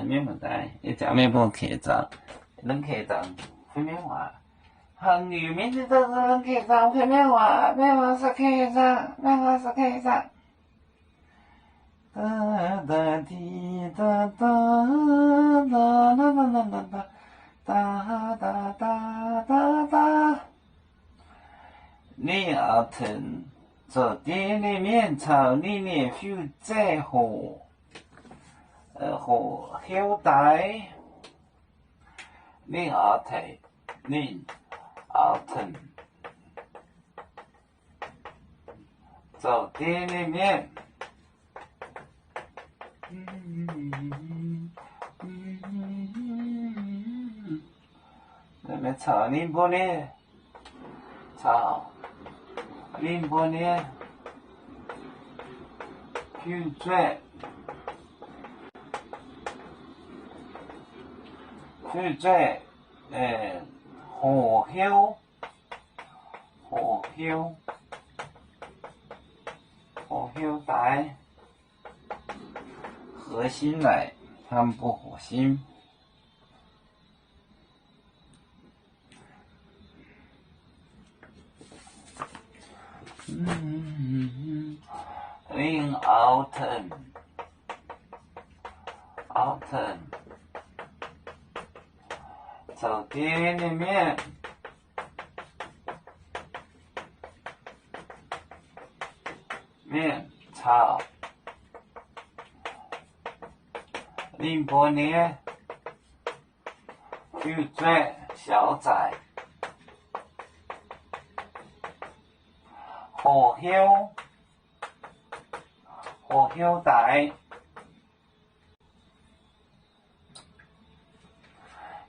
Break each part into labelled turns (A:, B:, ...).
A: 免问题，一只面包客栈，冷客栈会免话。恒宇明知道是冷客栈会免话，免话是客栈，免话是客栈。哒哒滴哒哒哒哒哒哒哒哒哒哒哒哒。你要疼，这店里面厂里面有这货，和后代，你要疼，你要疼，这店里面。那么炒宁波呢？炒宁波呢？就最河口带核心来，它不核心。林奥腾，酒店里面。面炒宁波呢，就最小仔河口带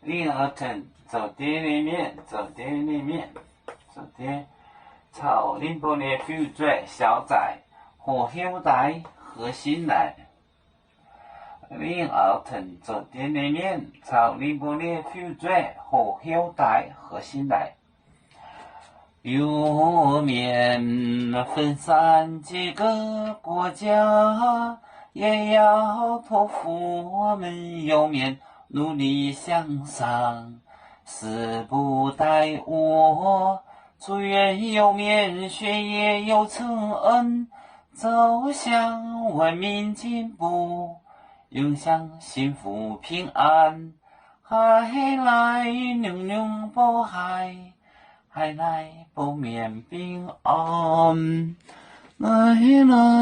A: 林尔腾酒店里面炒宁波呢，就最小仔河口带核心来。林奥腾酒店里面炒宁波的酒醉河口带核心来，油面分散几个国家，也要托付我们油面努力向上，誓不怠惰，祝愿油面血液有承恩，走向文明进步，永享幸福平安。海来牛牛保海，海来保面平安。来来。